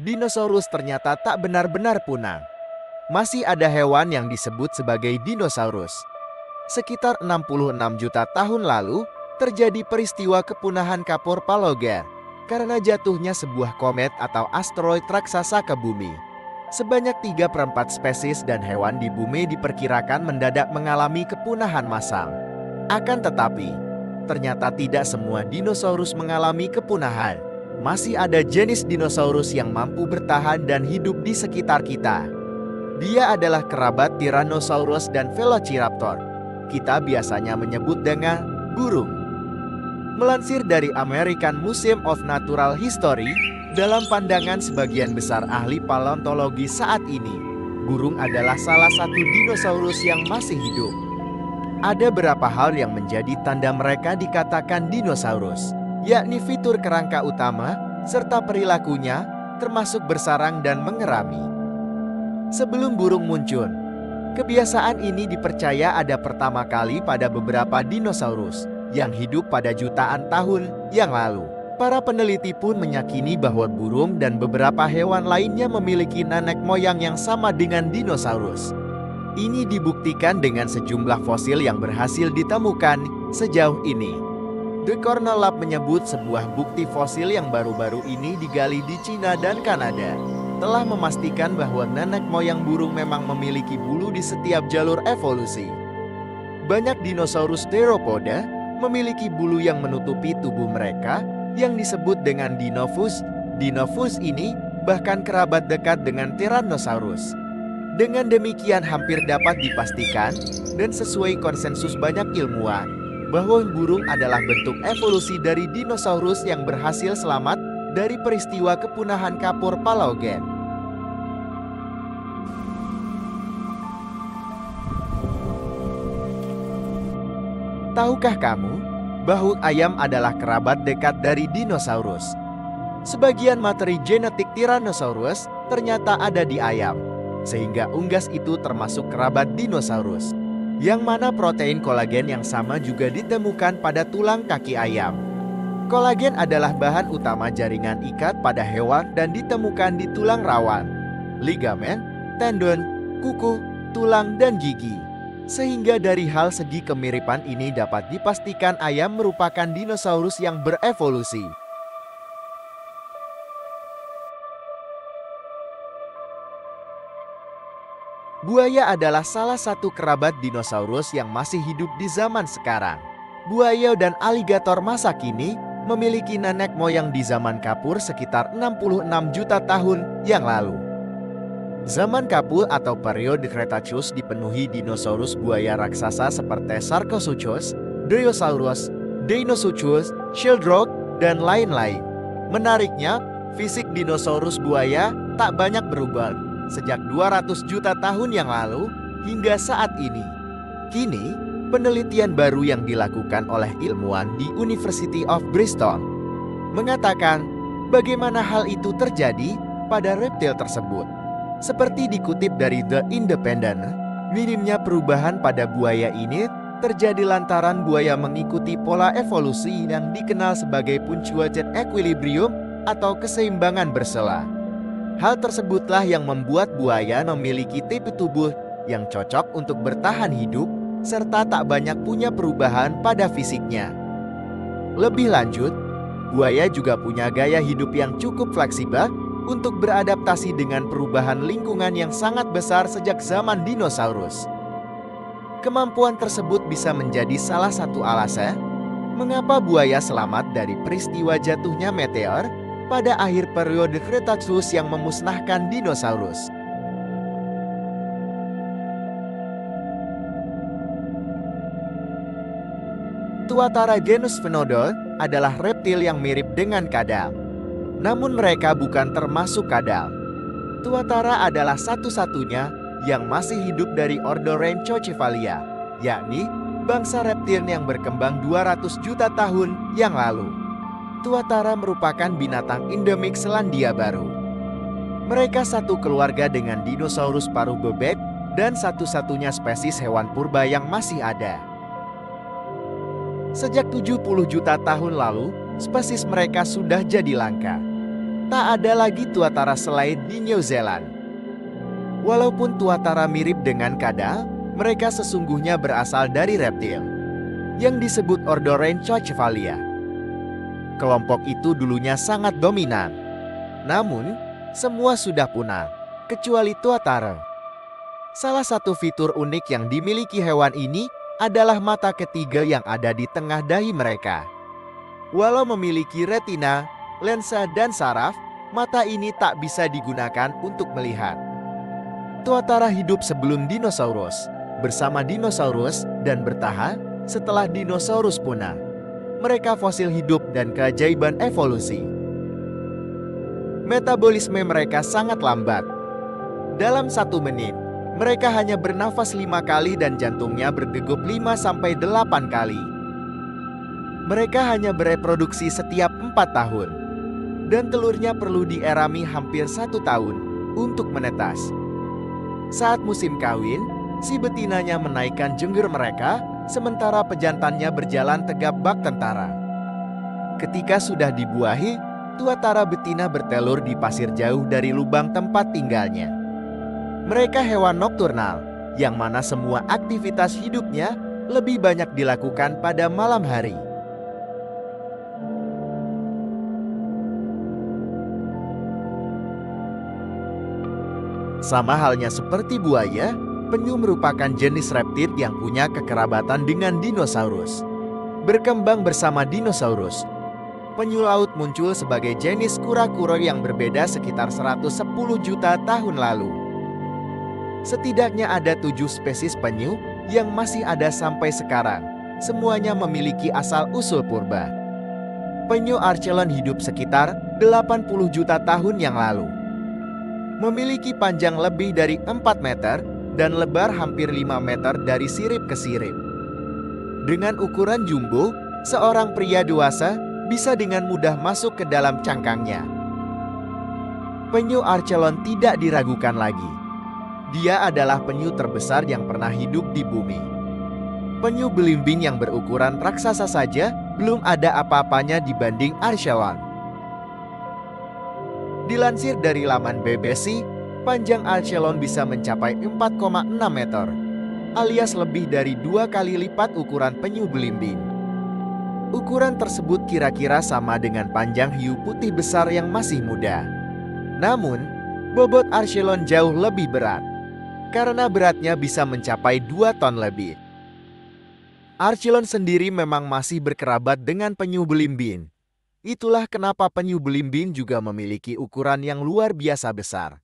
Dinosaurus ternyata tak benar-benar punah. Masih ada hewan yang disebut sebagai dinosaurus. Sekitar 66 juta tahun lalu, terjadi peristiwa kepunahan kapur Paloger karena jatuhnya sebuah komet atau asteroid raksasa ke bumi. Sebanyak 3/4 spesies dan hewan di bumi diperkirakan mendadak mengalami kepunahan massal. Akan tetapi, ternyata tidak semua dinosaurus mengalami kepunahan. Masih ada jenis dinosaurus yang mampu bertahan dan hidup di sekitar kita. Dia adalah kerabat Tyrannosaurus dan Velociraptor. Kita biasanya menyebut dengan burung. Melansir dari American Museum of Natural History, dalam pandangan sebagian besar ahli paleontologi saat ini, burung adalah salah satu dinosaurus yang masih hidup. Ada beberapa hal yang menjadi tanda mereka dikatakan dinosaurus, yakni fitur kerangka utama serta perilakunya, termasuk bersarang dan mengerami. Sebelum burung muncul, kebiasaan ini dipercaya ada pertama kali pada beberapa dinosaurus yang hidup pada jutaan tahun yang lalu. Para peneliti pun meyakini bahwa burung dan beberapa hewan lainnya memiliki nenek moyang yang sama dengan dinosaurus. Ini dibuktikan dengan sejumlah fosil yang berhasil ditemukan sejauh ini. The Cornell Lab menyebut sebuah bukti fosil yang baru-baru ini digali di Cina dan Kanada telah memastikan bahwa nenek moyang burung memang memiliki bulu di setiap jalur evolusi. Banyak dinosaurus theropoda memiliki bulu yang menutupi tubuh mereka yang disebut dengan dinofus. Dinofus ini bahkan kerabat dekat dengan Tyrannosaurus. Dengan demikian hampir dapat dipastikan dan sesuai konsensus banyak ilmuwan bahwa burung adalah bentuk evolusi dari dinosaurus yang berhasil selamat dari peristiwa kepunahan kapur Paleogen. Tahukah kamu bahwa ayam adalah kerabat dekat dari dinosaurus? Sebagian materi genetik Tyrannosaurus ternyata ada di ayam, sehingga unggas itu termasuk kerabat dinosaurus. Yang mana protein kolagen yang sama juga ditemukan pada tulang kaki ayam. Kolagen adalah bahan utama jaringan ikat pada hewan dan ditemukan di tulang rawan, ligamen, tendon, kuku, tulang, dan gigi. Sehingga dari hal segi kemiripan ini dapat dipastikan ayam merupakan dinosaurus yang berevolusi. Buaya adalah salah satu kerabat dinosaurus yang masih hidup di zaman sekarang. Buaya dan aligator masa kini memiliki nenek moyang di zaman kapur sekitar 66 juta tahun yang lalu. Zaman kapur atau periode Cretaceous dipenuhi dinosaurus buaya raksasa seperti Sarcosuchus, Dryosaurus, Deinosuchus, Sheldrop, dan lain-lain. Menariknya, fisik dinosaurus buaya tak banyak berubah sejak 200 juta tahun yang lalu hingga saat ini. Kini, penelitian baru yang dilakukan oleh ilmuwan di University of Bristol mengatakan bagaimana hal itu terjadi pada reptil tersebut. Seperti dikutip dari The Independent, minimnya perubahan pada buaya ini terjadi lantaran buaya mengikuti pola evolusi yang dikenal sebagai punctuated equilibrium atau keseimbangan bersela. Hal tersebutlah yang membuat buaya memiliki tipe tubuh yang cocok untuk bertahan hidup serta tak banyak punya perubahan pada fisiknya. Lebih lanjut, buaya juga punya gaya hidup yang cukup fleksibel untuk beradaptasi dengan perubahan lingkungan yang sangat besar sejak zaman dinosaurus. Kemampuan tersebut bisa menjadi salah satu alasan mengapa buaya selamat dari peristiwa jatuhnya meteor pada akhir periode Cretaceous yang memusnahkan dinosaurus. Tuatara genus Phenodon adalah reptil yang mirip dengan kadal. Namun mereka bukan termasuk kadal. Tuatara adalah satu-satunya yang masih hidup dari ordo Rhynchocephalia, yakni bangsa reptil yang berkembang 200 juta tahun yang lalu. Tuatara merupakan binatang endemik Selandia Baru. Mereka satu keluarga dengan dinosaurus paruh bebek dan satu-satunya spesies hewan purba yang masih ada. Sejak 70 juta tahun lalu, spesies mereka sudah jadi langka. tak ada lagi tuatara selain di New Zealand. Walaupun tuatara mirip dengan kadal, mereka sesungguhnya berasal dari reptil yang disebut ordo Rhynchocephalia. Kelompok itu dulunya sangat dominan. Namun, semua sudah punah, kecuali tuatara. Salah satu fitur unik yang dimiliki hewan ini adalah mata ketiga yang ada di tengah dahi mereka. Walau memiliki retina, lensa, dan saraf, mata ini tak bisa digunakan untuk melihat. Tuatara hidup sebelum dinosaurus, bersama dinosaurus, dan bertahan setelah dinosaurus punah. Mereka fosil hidup dan keajaiban evolusi. Metabolisme mereka sangat lambat. Dalam 1 menit, mereka hanya bernafas 5 kali dan jantungnya berdegup 5-8 kali. Mereka hanya bereproduksi setiap 4 tahun. Dan telurnya perlu dierami hampir 1 tahun untuk menetas. Saat musim kawin, si betinanya menaikkan jengger mereka, sementara pejantannya berjalan tegap bak tentara. Ketika sudah dibuahi, tuatara betina bertelur di pasir jauh dari lubang tempat tinggalnya. Mereka hewan nokturnal, yang mana semua aktivitas hidupnya lebih banyak dilakukan pada malam hari. Sama halnya seperti buaya, penyu merupakan jenis reptil yang punya kekerabatan dengan dinosaurus. Berkembang bersama dinosaurus, penyu laut muncul sebagai jenis kura-kura yang berbeda sekitar 110 juta tahun lalu. Setidaknya ada 7 spesies penyu yang masih ada sampai sekarang. Semuanya memiliki asal-usul purba. Penyu Archelon hidup sekitar 80 juta tahun yang lalu. Memiliki panjang lebih dari 4 meter dan lebar hampir 5 meter dari sirip ke sirip. Dengan ukuran jumbo, seorang pria dewasa bisa dengan mudah masuk ke dalam cangkangnya. Penyu Archelon tidak diragukan lagi. Dia adalah penyu terbesar yang pernah hidup di bumi. Penyu belimbing yang berukuran raksasa saja belum ada apa-apanya dibanding Archelon. Dilansir dari laman BBC, panjang Archelon bisa mencapai 4,6 meter, alias lebih dari 2 kali lipat ukuran penyu belimbing. Ukuran tersebut kira-kira sama dengan panjang hiu putih besar yang masih muda. Namun, bobot Archelon jauh lebih berat, karena beratnya bisa mencapai 2 ton lebih. Archelon sendiri memang masih berkerabat dengan penyu belimbing. Itulah kenapa penyu belimbing juga memiliki ukuran yang luar biasa besar.